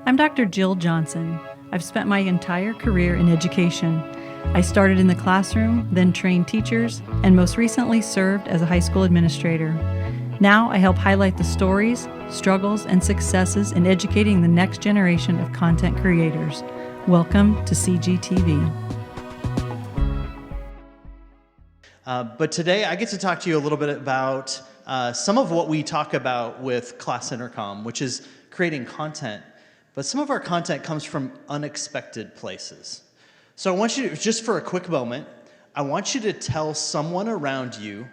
I'm Dr. Jill Johnson. I've spent my entire career in education. I started in the classroom, then trained teachers, and most recently served as a high school administrator. Now I help highlight the stories, struggles, and successes in educating the next generation of content creators. Welcome to CGTV. But today I get to talk to you a little bit about some of what we talk about with Class Intercom, which is creating content. But some of our content comes from unexpected places. So I want you to, just for a quick moment, I want you to tell someone around you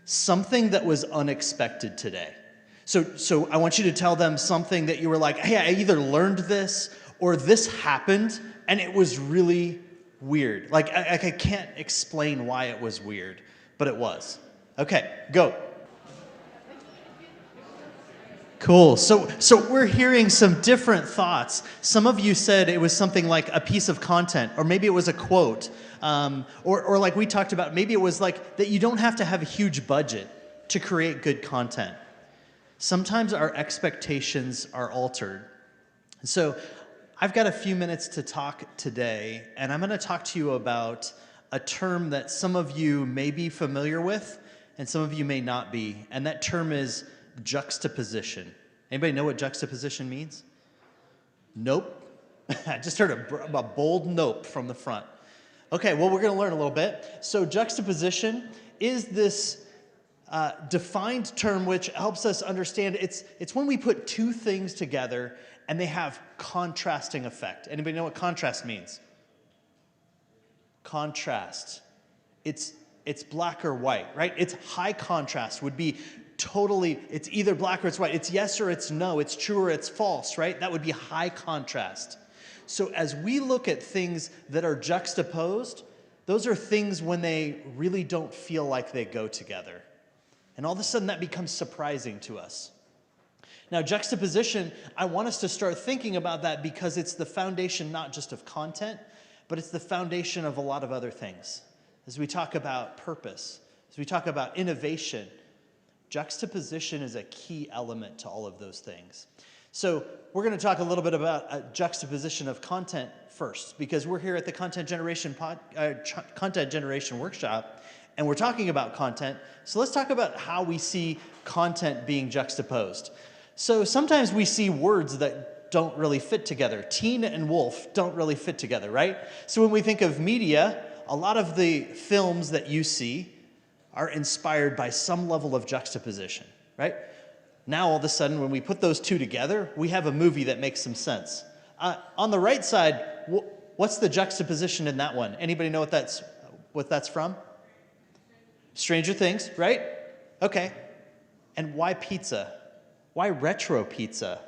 something that was unexpected today. So I want you to tell them something that you were like, hey, I either learned this or this happened and it was really weird. Like I can't explain why it was weird, but it was. Okay, go. Cool. So we're hearing some different thoughts. Some of you said it was something like a piece of content, or maybe it was a quote, or like we talked about, maybe it was like that you don't have to have a huge budget to create good content. Sometimes our expectations are altered. So I've got a few minutes to talk today, and I'm going to talk to you about a term that some of you may be familiar with, and some of you may not be, and that term is juxtaposition. Anybody know what juxtaposition means? Nope. I just heard a bold nope from the front. Okay, well, we're going to learn a little bit. So juxtaposition is this defined term which helps us understand it's when we put two things together and they have contrasting effect. Anybody know what contrast means? Contrast. It's black or white, right? It's high contrast would be totally, it's either black or it's white. It's yes or it's no. It's true or it's false, right? That would be high contrast. So as we look at things that are juxtaposed, those are things when they really don't feel like they go together. And all of a sudden that becomes surprising to us. Now, juxtaposition, I want us to start thinking about that because it's the foundation not just of content, but it's the foundation of a lot of other things. As we talk about purpose, as we talk about innovation, juxtaposition is a key element to all of those things. So we're going to talk a little bit about a juxtaposition of content first, because we're here at the Content Generation Workshop, and we're talking about content. So let's talk about how we see content being juxtaposed. So sometimes we see words that don't really fit together. Teen and wolf don't really fit together, right? So when we think of media, a lot of the films that you see are inspired by some level of juxtaposition, right? Now, all of a sudden, when we put those two together, we have a movie that makes some sense. On the right side, what's the juxtaposition in that one? Anybody know what that's from? Stranger Things, right? Okay. And why pizza? Why retro pizza?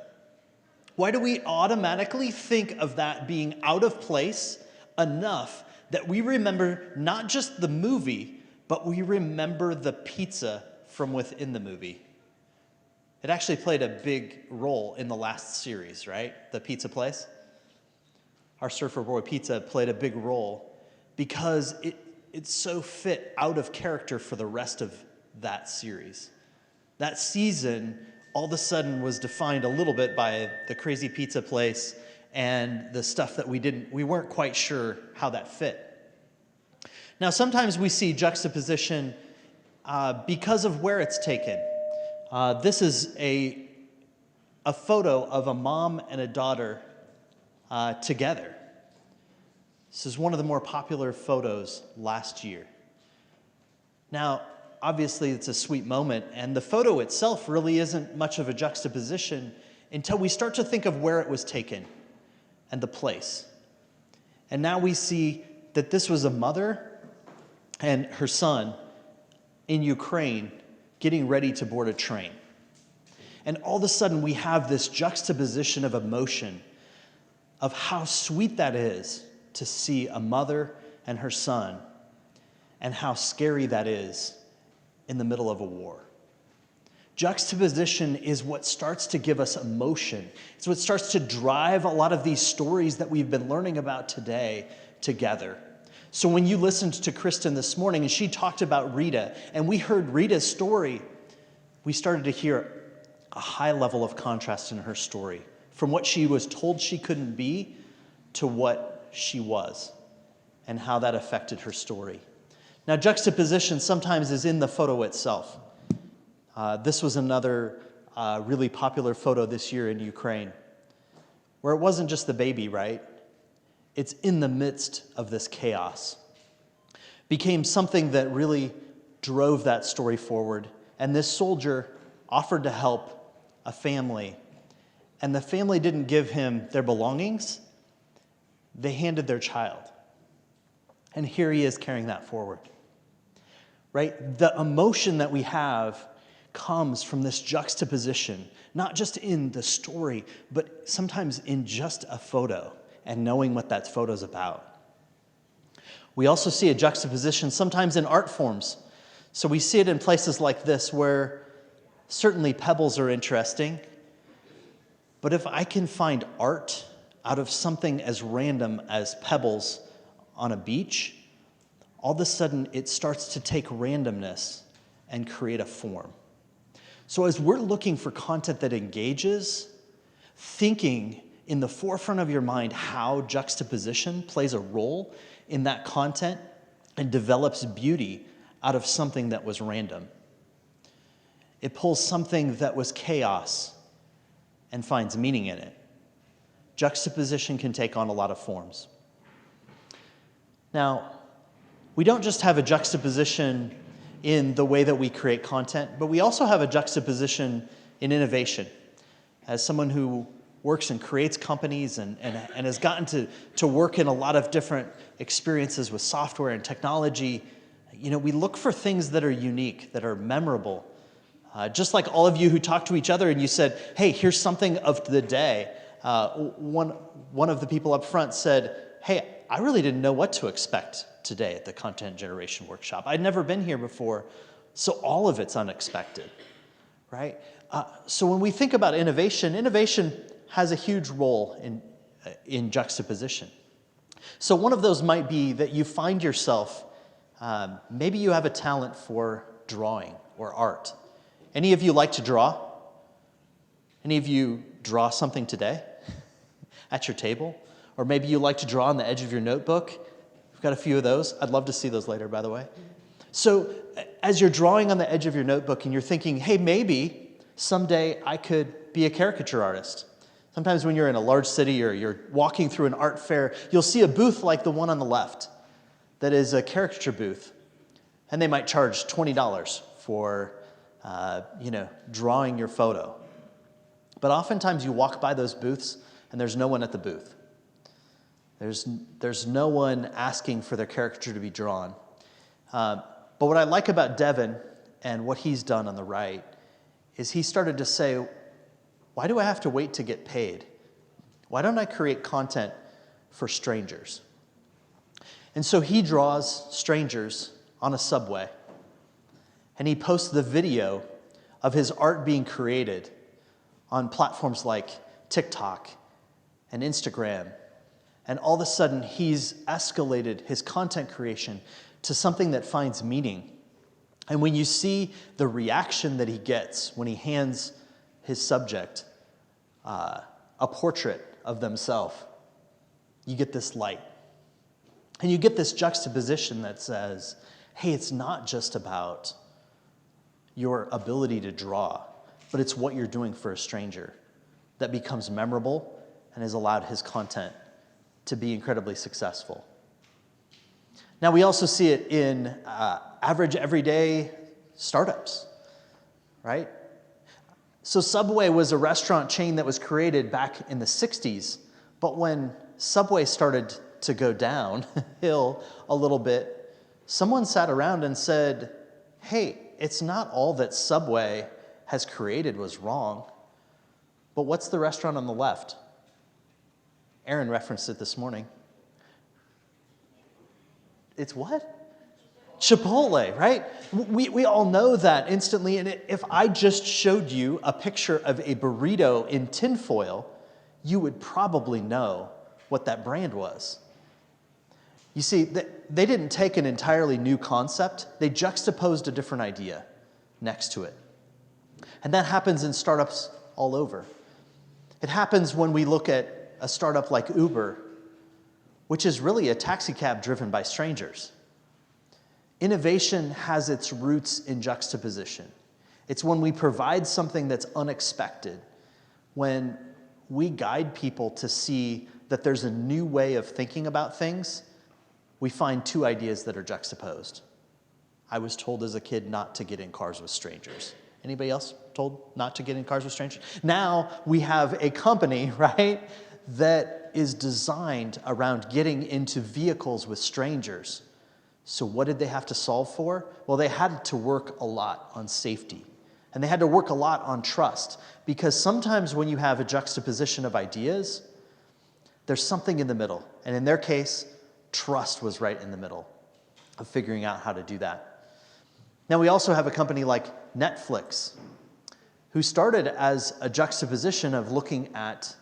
Why do we automatically think of that being out of place enough that we remember not just the movie, but we remember the pizza from within the movie? It actually played a big role in the last series, right? The pizza place. Our Surfer Boy pizza played a big role because it so fit out of character for the rest of that series. That season, all of a sudden, was defined a little bit by the crazy pizza place and the stuff that we weren't quite sure how that fit. Now, sometimes we see juxtaposition because of where it's taken. This is a photo of a mom and a daughter together. This is one of the more popular photos last year. Now, obviously, it's a sweet moment, and the photo itself really isn't much of a juxtaposition until we start to think of where it was taken and the place. And now we see that this was a mother and her son in Ukraine getting ready to board a train. And all of a sudden we have this juxtaposition of emotion of how sweet that is to see a mother and her son, and how scary that is in the middle of a war. Juxtaposition is what starts to give us emotion. It's what starts to drive a lot of these stories that we've been learning about today together. So when you listened to Kristen this morning and she talked about Rita, and we heard Rita's story, we started to hear a high level of contrast in her story from what she was told she couldn't be to what she was, and how that affected her story. Now, juxtaposition sometimes is in the photo itself. This was another really popular photo this year in Ukraine, where it wasn't just the baby, right? It's in the midst of this chaos. Became something that really drove that story forward. And this soldier offered to help a family. And the family didn't give him their belongings. They handed their child. And here he is carrying that forward. Right? The emotion that we have comes from this juxtaposition, not just in the story, but sometimes in just a photo and knowing what that photo's about. We also see a juxtaposition sometimes in art forms. So we see it in places like this where certainly pebbles are interesting, but if I can find art out of something as random as pebbles on a beach, all of a sudden it starts to take randomness and create a form. So as we're looking for content that engages, thinking in the forefront of your mind how juxtaposition plays a role in that content and develops beauty out of something that was random. It pulls something that was chaos and finds meaning in it. Juxtaposition can take on a lot of forms. Now, we don't just have a juxtaposition in the way that we create content, but we also have a juxtaposition in innovation. As someone who works and creates companies and has gotten to work in a lot of different experiences with software and technology, we look for things that are unique, that are memorable. Just like all of you who talk to each other and you said, hey, here's something of the day. One of the people up front said, hey, I really didn't know what to expect today at the Content Generation Workshop. I'd never been here before, so all of it's unexpected, right? So when we think about innovation has a huge role in juxtaposition. So one of those might be that you find yourself, maybe you have a talent for drawing or art. Any of you like to draw? Any of you draw something today at your table? Or maybe you like to draw on the edge of your notebook. We've got a few of those. I'd love to see those later, by the way. So as you're drawing on the edge of your notebook and you're thinking, hey, maybe someday I could be a caricature artist. Sometimes when you're in a large city or you're walking through an art fair, you'll see a booth like the one on the left that is a caricature booth. And they might charge $20 for drawing your photo. But oftentimes you walk by those booths and there's no one at the booth. There's no one asking for their caricature to be drawn. But what I like about Devin and what he's done on the right is he started to say, why do I have to wait to get paid? Why don't I create content for strangers? And so he draws strangers on a subway, and he posts the video of his art being created on platforms like TikTok and Instagram. And all of a sudden, he's escalated his content creation to something that finds meaning. And when you see the reaction that he gets when he hands his subject a portrait of themselves, you get this light. And you get this juxtaposition that says, hey, it's not just about your ability to draw, but it's what you're doing for a stranger that becomes memorable and has allowed his content to be incredibly successful. Now, we also see it in average, everyday startups, right? So Subway was a restaurant chain that was created back in the 60s, but when Subway started to go downhill a little bit, someone sat around and said, hey, it's not all that Subway has created was wrong, but what's the restaurant on the left? Aaron referenced it this morning. It's what? Chipotle, right? We all know that instantly, and if I just showed you a picture of a burrito in tinfoil, you would probably know what that brand was. You see, they didn't take an entirely new concept, they juxtaposed a different idea next to it. And that happens in startups all over. It happens when we look at a startup like Uber, which is really a taxi cab driven by strangers. Innovation has its roots in juxtaposition. It's when we provide something that's unexpected, when we guide people to see that there's a new way of thinking about things, we find two ideas that are juxtaposed. I was told as a kid not to get in cars with strangers. Anybody else told not to get in cars with strangers? Now we have a company, right, that is designed around getting into vehicles with strangers. So what did they have to solve for? Well, they had to work a lot on safety. And they had to work a lot on trust. Because sometimes when you have a juxtaposition of ideas, there's something in the middle. And in their case, trust was right in the middle of figuring out how to do that. Now we also have a company like Netflix, who started as a juxtaposition of looking at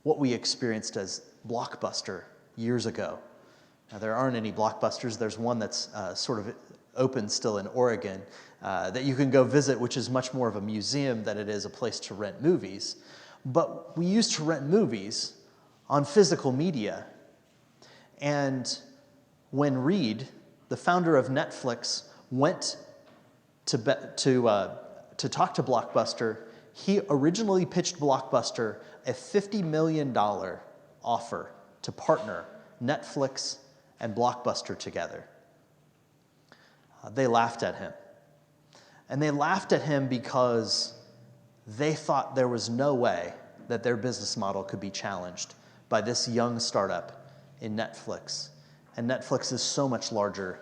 what we experienced as Blockbuster years ago. Now there aren't any Blockbusters. There's one that's sort of open still in Oregon that you can go visit, which is much more of a museum than it is a place to rent movies. But we used to rent movies on physical media. And when Reed, the founder of Netflix, went to talk to Blockbuster, he originally pitched Blockbuster a $50 million offer to partner Netflix and Blockbuster together. They laughed at him. And they laughed at him because they thought there was no way that their business model could be challenged by this young startup in Netflix. And Netflix is so much larger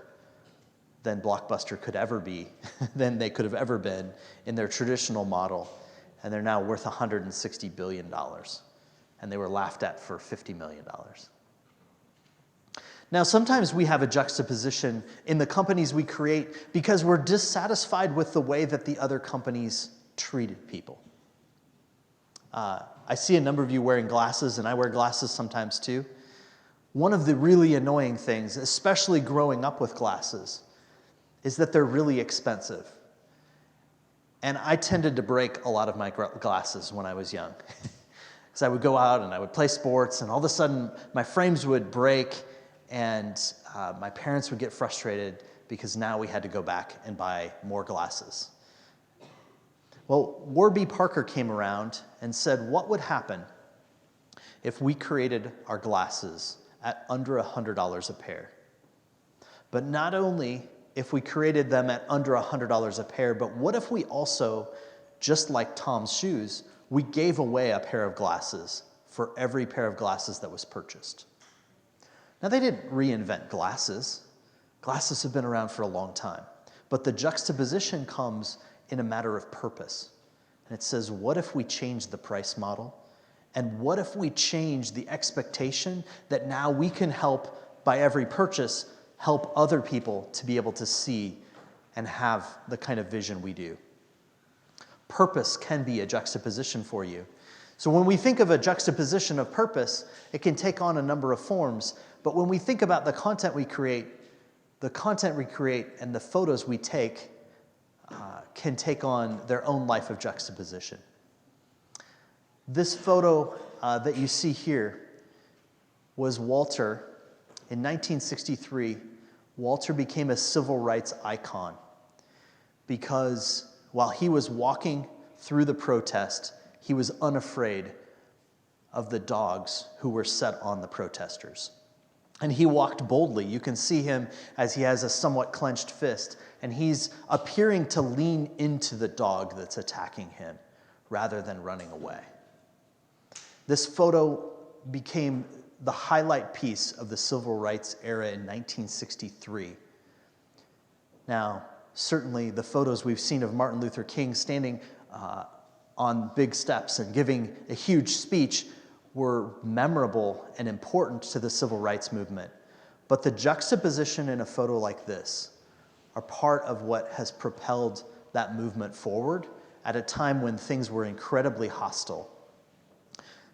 than Blockbuster could ever be, than they could have ever been in their traditional model. And they're now worth $160 billion. And they were laughed at for $50 million. Now, sometimes we have a juxtaposition in the companies we create because we're dissatisfied with the way that the other companies treated people. I see a number of you wearing glasses, and I wear glasses sometimes too. One of the really annoying things, especially growing up with glasses, is that they're really expensive. And I tended to break a lot of my glasses when I was young. Because I would go out and I would play sports, and all of a sudden my frames would break, and my parents would get frustrated because now we had to go back and buy more glasses. Well, Warby Parker came around and said, what would happen if we created our glasses at under $100 a pair? But not only if we created them at under $100 a pair, but what if we also, just like Tom's shoes, we gave away a pair of glasses for every pair of glasses that was purchased? Now, they didn't reinvent glasses. Glasses have been around for a long time. But the juxtaposition comes in a matter of purpose. And it says, what if we change the price model? And what if we change the expectation that now we can help, by every purchase, help other people to be able to see and have the kind of vision we do? Purpose can be a juxtaposition for you. So when we think of a juxtaposition of purpose, it can take on a number of forms. But when we think about the content we create and the photos we take can take on their own life of juxtaposition. This photo that you see here was Walter. In 1963, Walter became a civil rights icon because while he was walking through the protest, he was unafraid of the dogs who were set on the protesters. And he walked boldly. You can see him as he has a somewhat clenched fist, and he's appearing to lean into the dog that's attacking him rather than running away. This photo became the highlight piece of the civil rights era in 1963. Now, certainly the photos we've seen of Martin Luther King standing on big steps and giving a huge speech were memorable and important to the civil rights movement. But the juxtaposition in a photo like this are part of what has propelled that movement forward at a time when things were incredibly hostile.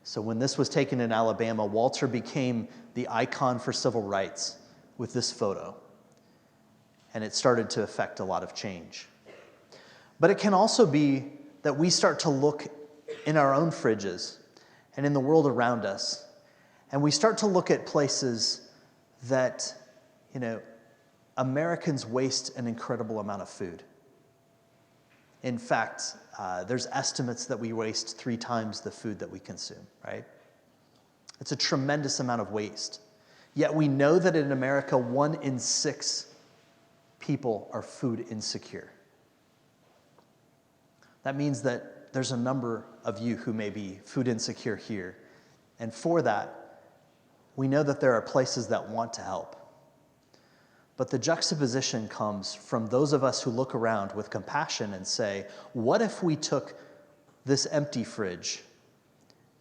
So when this was taken in Alabama, Walter became the icon for civil rights with this photo. And it started to affect a lot of change. But it can also be that we start to look in our own fridges and in the world around us, and we start to look at places that, Americans waste an incredible amount of food. In fact, there's estimates that we waste 3 times the food that we consume, right? It's a tremendous amount of waste. Yet we know that in America, 1 in 6 people are food insecure. That means that there's a number of you who may be food insecure here. And for that, we know that there are places that want to help. But the juxtaposition comes from those of us who look around with compassion and say, what if we took this empty fridge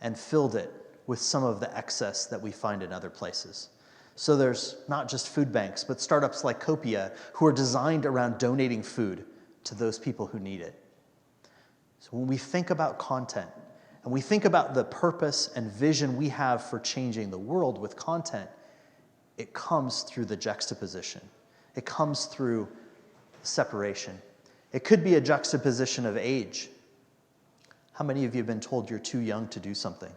and filled it with some of the excess that we find in other places? So there's not just food banks, but startups like Copia who are designed around donating food to those people who need it. So when we think about content, and we think about the purpose and vision we have for changing the world with content, it comes through the juxtaposition. It comes through separation. It could be a juxtaposition of age. How many of you have been told you're too young to do something?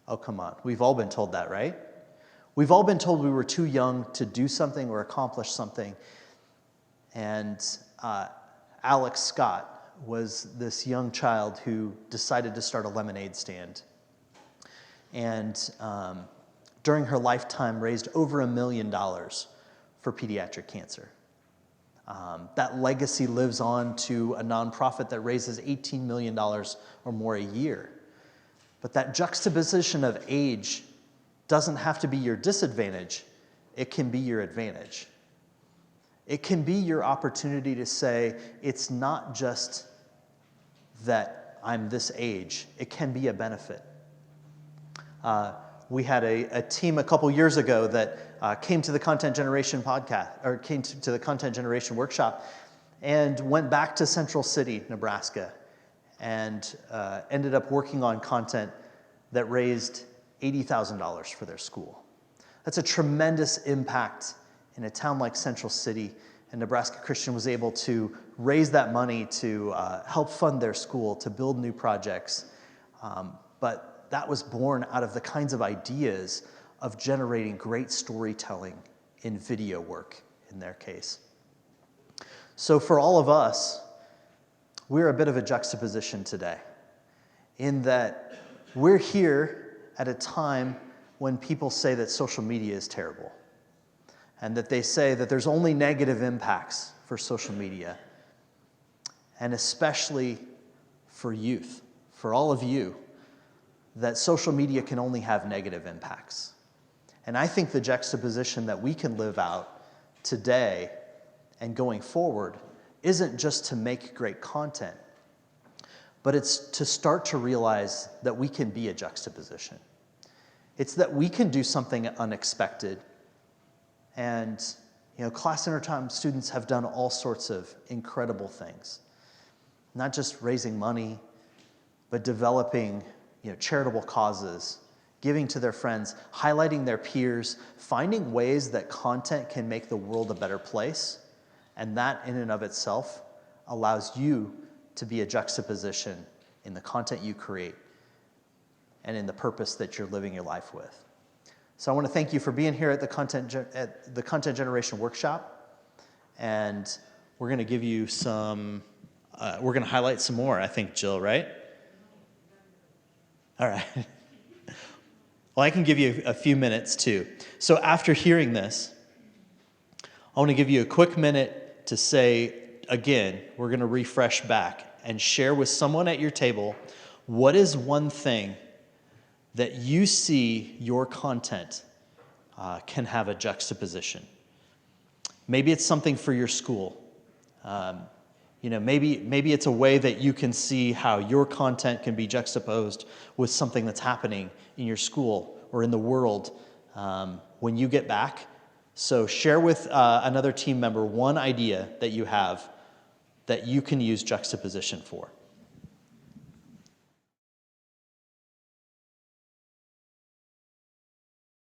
Oh, come on. We've all been told that, right? We've all been told we were too young to do something or accomplish something. And Alex Scott was this young child who decided to start a lemonade stand. And during her lifetime, raised over $1 million for pediatric cancer. That legacy lives on to a nonprofit that raises $18 million or more a year. But that juxtaposition of age doesn't have to be your disadvantage. It can be your advantage. It can be your opportunity to say, it's not just that I'm this age. It can be a benefit. We had a team a couple years ago that came to the Content Generation podcast, or came to the Content Generation workshop, and went back to Central City, Nebraska, and ended up working on content that raised $80,000 for their school. That's a tremendous impact in a town like Central City, and Nebraska Christian was able to raise that money to help fund their school, to build new projects. But that was born out of the kinds of ideas of generating great storytelling in video work, in their case. So for all of us, we're a bit of a juxtaposition today, in that we're here at a time when people say that social media is terrible, and that they say that there's only negative impacts for social media, and especially for youth, for all of you, that social media can only have negative impacts. And I think the juxtaposition that we can live out today and going forward isn't just to make great content, but it's to start to realize that we can be a juxtaposition. It's that we can do something unexpected. And Class Dinner Time students have done all sorts of incredible things. Not just raising money, but developing charitable causes, giving to their friends, highlighting their peers, finding ways that content can make the world a better place. And that in and of itself allows you to be a juxtaposition in the content you create and in the purpose that you're living your life with. So I want to thank you for being here at the Content Generation Workshop. And we're going to give you we're going to highlight some more, I think, Jill, right? All right. Well, I can give you a few minutes too. So after hearing this, I want to give you a quick minute to say, again, we're going to refresh back and share with someone at your table, what is one thing that you see your content can have a juxtaposition? Maybe it's something for your school. Maybe it's a way that you can see how your content can be juxtaposed with something that's happening in your school or in the world when you get back. So share with another team member one idea that you have that you can use juxtaposition for.